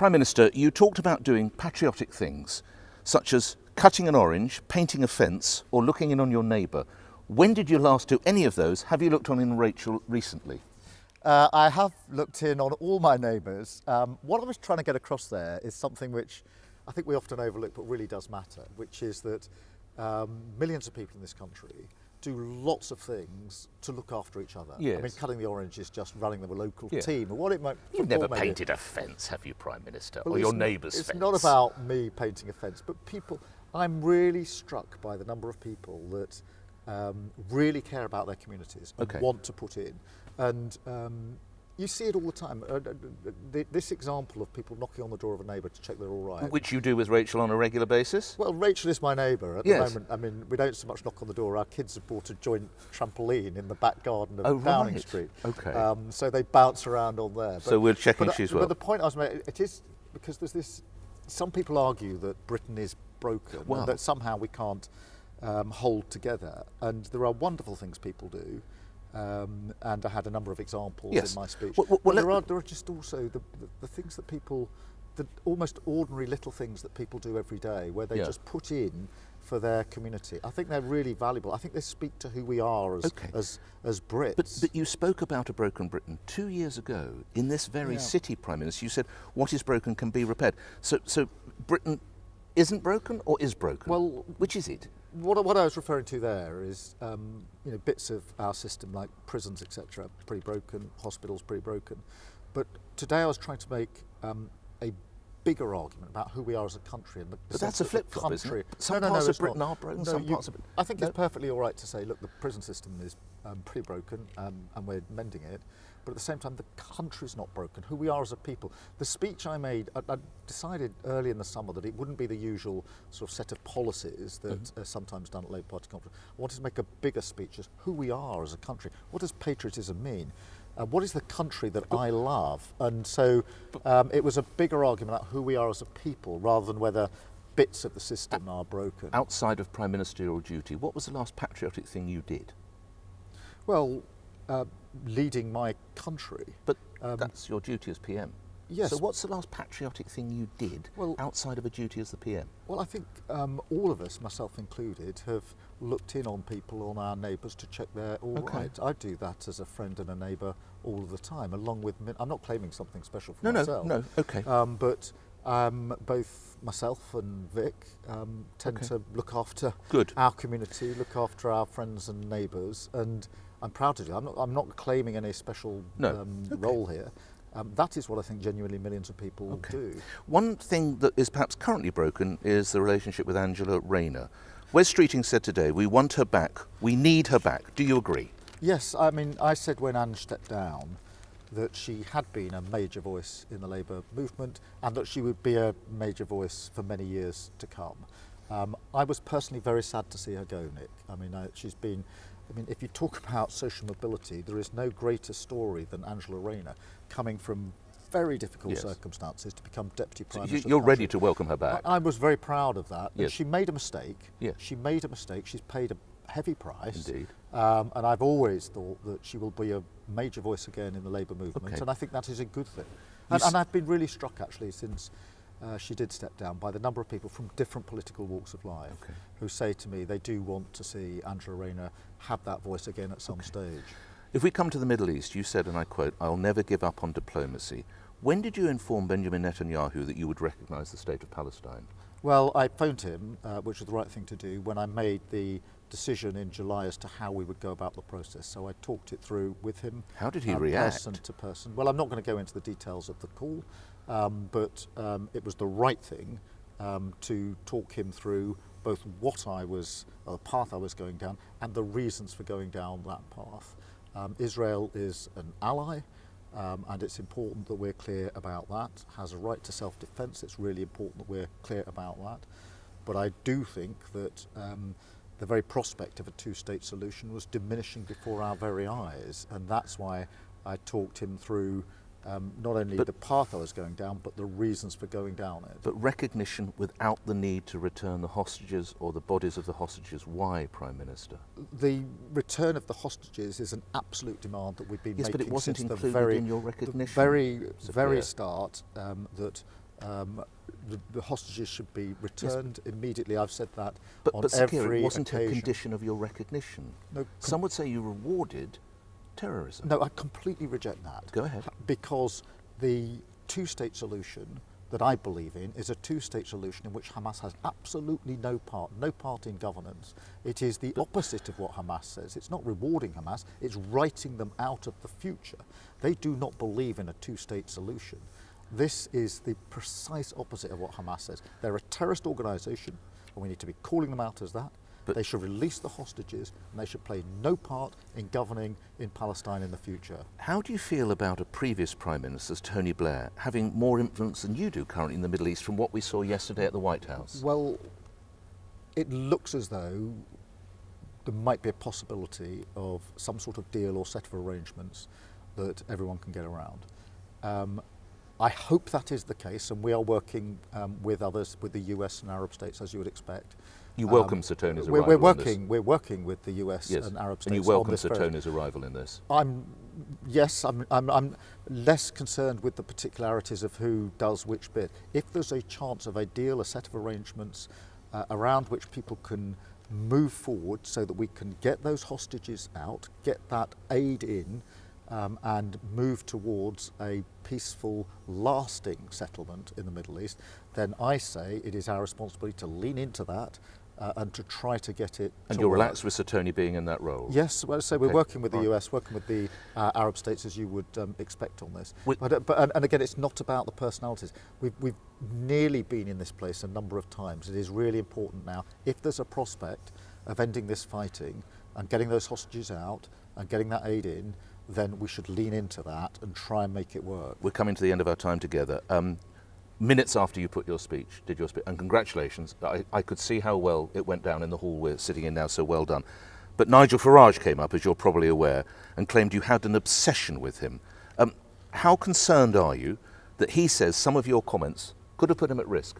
Prime Minister, you talked about doing patriotic things, such as cutting an orange, painting a fence, or looking in on your neighbour. When did you last do any of those? Have you looked on in Rachel recently? I have looked in on all my neighbours. What I was trying to get across there is something which I think we often overlook but really does matter, which is that millions of people in this country do lots of things to look after each other. Yes. I mean, cutting the orange is just running the local Yeah. team. And what it might, You've never painted a fence, have you, Prime Minister? Or your neighbour's fence? It's not about me painting a fence, but people. I'm really struck by the number of people that really care about their communities and want to put in. And you see it all the time. This example of people knocking on the door of a neighbour to check they're all right. Which you do with Rachel on a regular basis? Well, Rachel is my neighbour at the moment. I mean, we don't so much knock on the door. Our kids have bought a joint trampoline in the back garden of Downing Street. Okay. So they bounce around on there. But, so we're checking she's well. But the point I was making, it is because there's this. Some people argue that Britain is broken and that somehow we can't hold together. And there are wonderful things people do. And I had a number of examples in my speech. Well, there are just also the things that people, the almost ordinary little things that people do every day, where they just put in for their community. I think they're really valuable. I think they speak to who we are as Brits. But you spoke about a broken Britain 2 years ago in this very city, Prime Minister. You said what is broken can be repaired. So Britain isn't broken or is broken? Well, which is it? What I was referring to there is, bits of our system like prisons, etc., pretty broken, hospitals pretty broken. But today I was trying to make a bigger argument about who we are as a country. And but that's a flip-flop, isn't it? Some parts of Britain are broken, some parts of it... I think it's perfectly all right to say, look, the prison system is pretty broken and we're mending it. But at the same time, the country's not broken, who we are as a people. The speech I made, I decided early in the summer that it wouldn't be the usual sort of set of policies that are sometimes done at Labour Party conference. I wanted to make a bigger speech as who we are as a country. What does patriotism mean? What is the country that I love? And so it was a bigger argument about who we are as a people rather than whether bits of the system are broken. Outside of prime ministerial duty, what was the last patriotic thing you did? Well, leading my country. But that's your duty as PM. Yes. So what's the last patriotic thing you did outside of a duty as the PM? Well, I think all of us, myself included, have looked in on people, on our neighbours, to check they're all right. I do that as a friend and a neighbour all of the time, along with... I'm not claiming something special for myself. No, okay. But both myself and Vic tend to look after our community, look after our friends and neighbours, and I'm proud to do. I'm not claiming any special role here. That is what I think genuinely millions of people do. One thing that is perhaps currently broken is the relationship with Angela Rayner. Wes Streeting said today, we want her back, we need her back. Do you agree? Yes, I mean, I said when Ange stepped down that she had been a major voice in the Labour movement and that she would be a major voice for many years to come. I was personally very sad to see her go, Nick. I mean, if you talk about social mobility, there is no greater story than Angela Rayner coming from very difficult circumstances to become Deputy Prime Minister. You're ready to welcome her back. I was very proud of that. Yes. And she made a mistake. Yes. She made a mistake. She's paid a heavy price. Indeed. And I've always thought that she will be a major voice again in the Labour movement. And I think that is a good thing. And I've been really struck, actually, since she did step down, by the number of people from different political walks of life who say to me they do want to see Angela Rayner have that voice again at some stage. If we come to the Middle East, you said, and I quote, "I'll never give up on diplomacy." When did you inform Benjamin Netanyahu that you would recognise the state of Palestine? Well, I phoned him, which was the right thing to do, when I made the decision in July as to how we would go about the process. So I talked it through with him. How did he react? Person to person. Well, I'm not going to go into the details of the call, but it was the right thing to talk him through both the path I was going down and the reasons for going down that path. Israel is an ally, and it's important that we're clear about that. Has a right to self-defence. It's really important that we're clear about that. But I do think that the very prospect of a two-state solution was diminishing before our very eyes, and that's why I talked him through not only the path I was going down, but the reasons for going down it. But recognition without the need to return the hostages or the bodies of the hostages. Why, Prime Minister? The return of the hostages is an absolute demand that we've been making but it wasn't since included the very, in your recognition. very start, that The hostages should be returned immediately. I've said that on but Sir Keir, every it wasn't occasion. a condition of your recognition. No, Some would say you rewarded terrorism. No, I completely reject that. Go ahead. Because the two-state solution that I believe in is a two-state solution in which Hamas has absolutely no part in governance. It is the opposite of what Hamas says. It's not rewarding Hamas, it's writing them out of the future. They do not believe in a two-state solution. This is the precise opposite of what Hamas says. They're a terrorist organisation, and we need to be calling them out as that. But they should release the hostages, and they should play no part in governing in Palestine in the future. How do you feel about a previous Prime Minister, Tony Blair, having more influence than you do currently in the Middle East from what we saw yesterday at the White House? Well, it looks as though there might be a possibility of some sort of deal or set of arrangements that everyone can get around. I hope that is the case, and we are working with others, with the US and Arab states, as you would expect. You welcome Sir Tony's arrival We're working with the US and Arab states. And you welcome Sir Tony's arrival in this? I'm less concerned with the particularities of who does which bit. If there's a chance of a deal, a set of arrangements around which people can move forward so that we can get those hostages out, get that aid in, and move towards a peaceful, lasting settlement in the Middle East, then I say it is our responsibility to lean into that and to try to get it. And you're relaxed with Sir Tony being in that role? Yes, well, so we're working with the US, working with the Arab states, as you would expect on this. And again, it's not about the personalities. We've nearly been in this place a number of times. It is really important now, if there's a prospect of ending this fighting and getting those hostages out and getting that aid in, then we should lean into that and try and make it work. We're coming to the end of our time together. Minutes after you did your speech, and congratulations. I could see how well it went down in the hall we're sitting in now, so well done. But Nigel Farage came up, as you're probably aware, and claimed you had an obsession with him. How concerned are you that he says some of your comments could have put him at risk?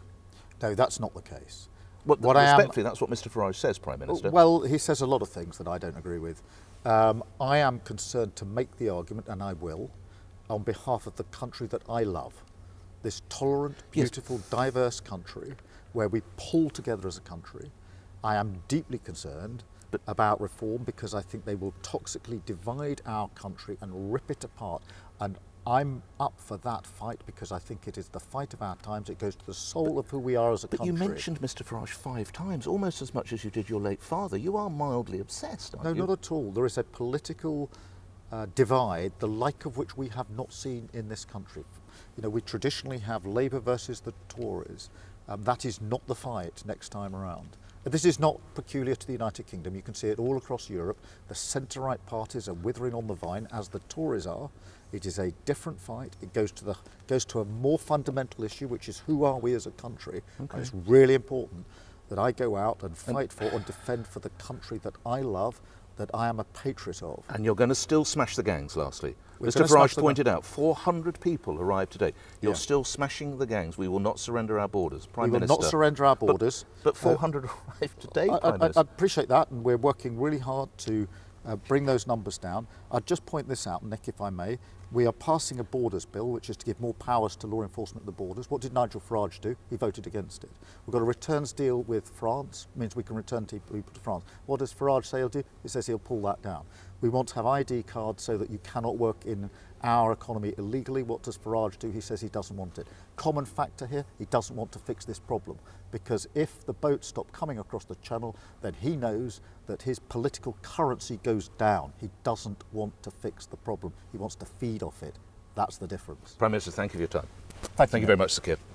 No, that's not the case. Respectfully, that's what Mr Farage says, Prime Minister. Well, he says a lot of things that I don't agree with. I am concerned to make the argument, and I will, on behalf of the country that I love. This tolerant, beautiful, diverse country where we pull together as a country. I am deeply concerned about reform because I think they will toxically divide our country and rip it apart. And I'm up for that fight because I think it is the fight of our times. It goes to the soul of who we are as a country. But you mentioned Mr Farage 5 times, almost as much as you did your late father. You are mildly obsessed, aren't you? No, not at all. There is a political divide, the like of which we have not seen in this country. You know, we traditionally have Labour versus the Tories. That is not the fight next time around. This is not peculiar to the United Kingdom. You can see it all across Europe. The centre-right parties are withering on the vine, as the Tories are. It is a different fight. It goes to a more fundamental issue, which is who are we as a country. Okay. And it's really important that I go out and fight for and defend for the country that I love, that I am a patriot of. And you're going to still smash the gangs, lastly. Mr Farage pointed out 400 people arrived today. You're still smashing the gangs. We will not surrender our borders. Prime Minister. We will not surrender our borders. But 400 arrived today, Prime Minister. I appreciate that, and we're working really hard to bring those numbers down. I'd just point this out, Nick, if I may. We are passing a borders bill, which is to give more powers to law enforcement at the borders. What did Nigel Farage do? He voted against it. We've got a returns deal with France, means we can return people to France. What does Farage say he'll do? He says he'll pull that down. We want to have ID cards so that you cannot work in our economy illegally. What does Farage do? He says he doesn't want it. Common factor here, he doesn't want to fix this problem, because if the boats stop coming across the channel, then he knows that his political currency goes down. He doesn't want to fix the problem. He wants to feed off it. That's the difference. Prime Minister, thank you for your time. Thank you very much, Sir Keir.